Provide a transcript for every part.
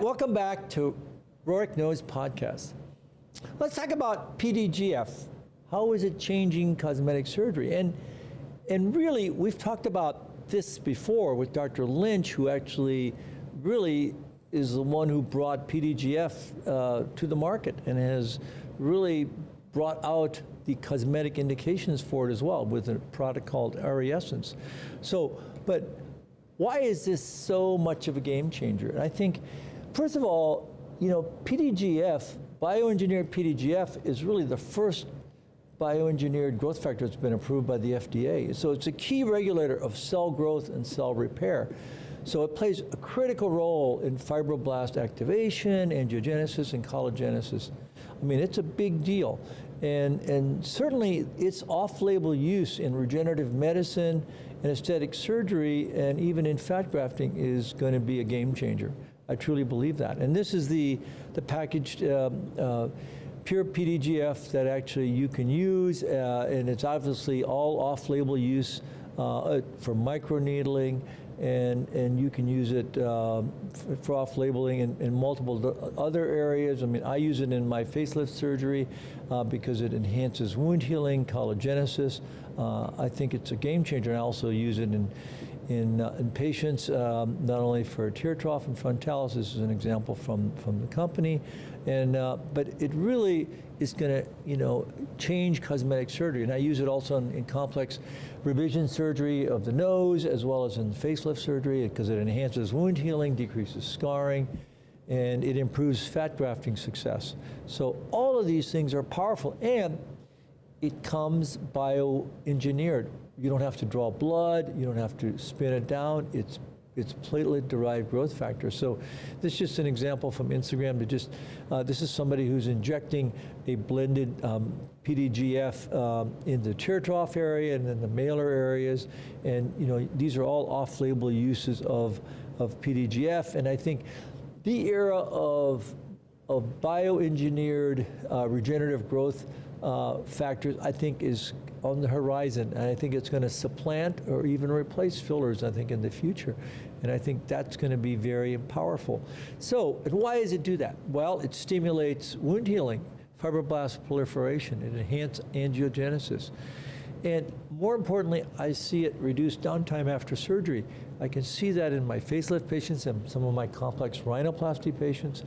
welcome back to Rohrich Knows Podcast. Let's talk about PDGF. How is it changing cosmetic surgery? And really, we've talked about this before with Dr. Lynch, who actually really is the one who brought PDGF to the market and has really brought out the cosmetic indications for it as well with a product called Essence. So, but why is this so much of a game changer? And I think, first of all, you know, PDGF, bioengineered PDGF, is really the first bioengineered growth factor that's been approved by the FDA. So it's a key regulator of cell growth and cell repair. So it plays a critical role in fibroblast activation, angiogenesis, and collagenesis. I mean, it's a big deal. And certainly its off-label use in regenerative medicine and aesthetic surgery and even in fat grafting is going to be a game changer. I truly believe that. And this is the packaged pure PDGF that actually you can use, and it's obviously all off-label use for microneedling, and you can use it for off-labeling in multiple other areas. I mean, I use it in my facelift surgery because it enhances wound healing, collagenesis. I think it's a game changer, and I also use it in patients, not only for tear trough and frontalis. This is an example from the company, and but it really is going to, you know, change cosmetic surgery. And I use it also in complex revision surgery of the nose as well as in facelift surgery because it enhances wound healing, decreases scarring, and it improves fat grafting success. So all of these things are powerful, and it comes bioengineered. You don't have to draw blood, you don't have to spin it down. It's platelet-derived growth factor. So this is just an example from Instagram. This is somebody who's injecting a blended PDGF in the tear trough area and in the malar areas. And you know, these are all off-label uses of PDGF. And I think the era of bioengineered regenerative growth factors, I think, is on the horizon, and I think it's going to supplant or even replace fillers, I think, in the future. And I think that's going to be very powerful. So, and why does it do that? Well, it stimulates wound healing, fibroblast proliferation, it enhances angiogenesis. And more importantly, I see it reduce downtime after surgery. I can see that in my facelift patients and some of my complex rhinoplasty patients.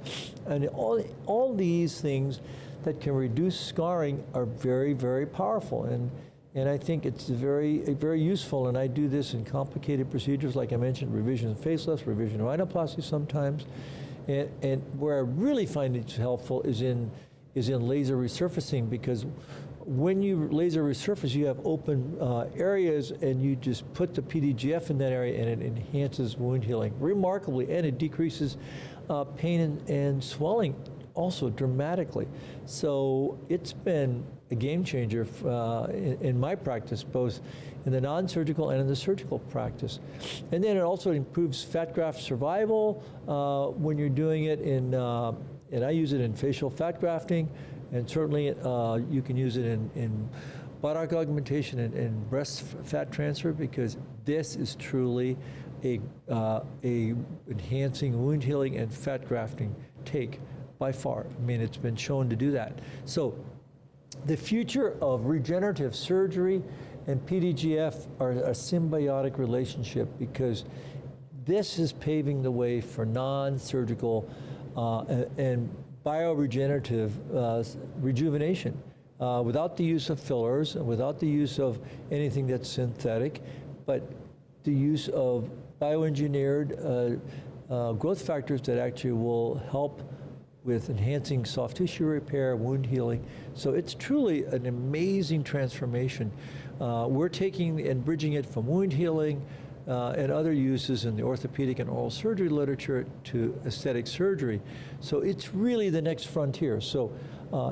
And all these things that can reduce scarring are very, very powerful. And I think it's very useful. And I do this in complicated procedures, like I mentioned, revision of facelifts, revision of rhinoplasty sometimes. And where I really find it helpful is in laser resurfacing, because when you laser resurface, you have open areas, and you just put the PDGF in that area, and it enhances wound healing remarkably, and it decreases pain and swelling also dramatically. So it's been a game changer in my practice, both in the non-surgical and in the surgical practice. And then it also improves fat graft survival when you're doing it in, and I use it in facial fat grafting, and certainly you can use it in buttock augmentation and breast fat transfer, because this is truly a enhancing wound healing and fat grafting take by far. I mean, it's been shown to do that. So the future of regenerative surgery and PDGF are a symbiotic relationship, because this is paving the way for non-surgical and bioregenerative rejuvenation without the use of fillers and without the use of anything that's synthetic, but the use of bioengineered growth factors that actually will help with enhancing soft tissue repair, wound healing. So it's truly an amazing transformation. We're taking and bridging it from wound healing and other uses in the orthopedic and oral surgery literature to aesthetic surgery. So it's really the next frontier. So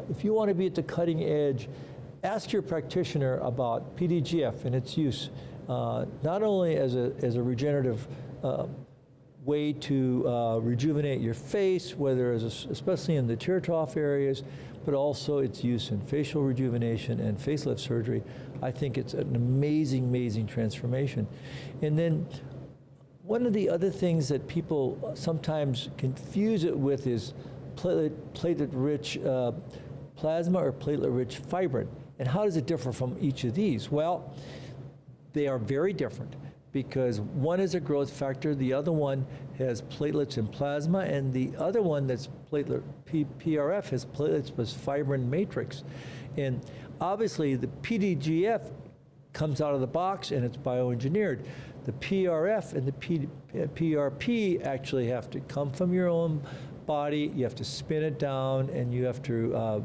if you want to be at the cutting edge, ask your practitioner about PDGF and its use, not only as a regenerative way to rejuvenate your face, especially in the tear trough areas, but also its use in facial rejuvenation and facelift surgery. I think it's an amazing, amazing transformation. And then One of the other things that people sometimes confuse it with is platelet-rich plasma or platelet-rich fibrin. And how does it differ from each of these? Well, they are very different because one is a growth factor, the other one has platelets and plasma, and the other one that's platelet PRF has platelets plus fibrin matrix. And obviously the PDGF comes out of the box and it's bioengineered. The PRF and the PRP actually have to come from your own body. You have to spin it down and you have to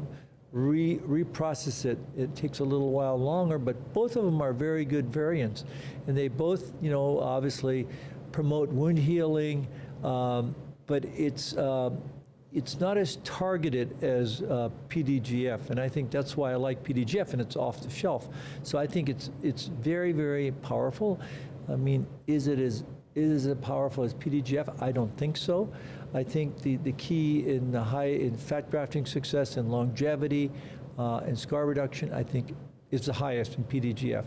reprocess it. It takes a little while longer, but both of them are very good variants. And they both, obviously promote wound healing, but it's not as targeted as PDGF, and I think that's why I like PDGF, and it's off the shelf. So I think it's very, very powerful. I mean, is it as powerful as PDGF? I don't think so. I think the key in fat grafting success and longevity and scar reduction, I think, is the highest in PDGF.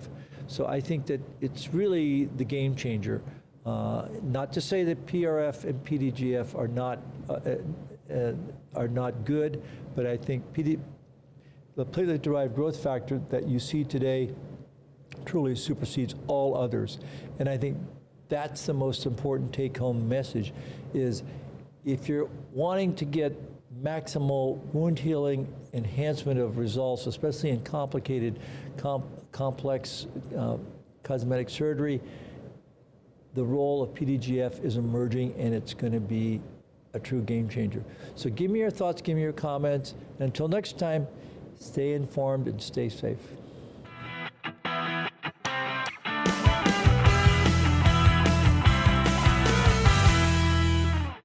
So I think that it's really the game changer. Not to say that PRF and PDGF are not good, but I think the platelet-derived growth factor that you see today truly supersedes all others. And I think that's the most important take-home message is if you're wanting to get maximal wound healing, enhancement of results, especially in complicated, complex cosmetic surgery, the role of PDGF is emerging and it's going to be a true game changer. So give me your thoughts, give me your comments. And until next time, stay informed and stay safe.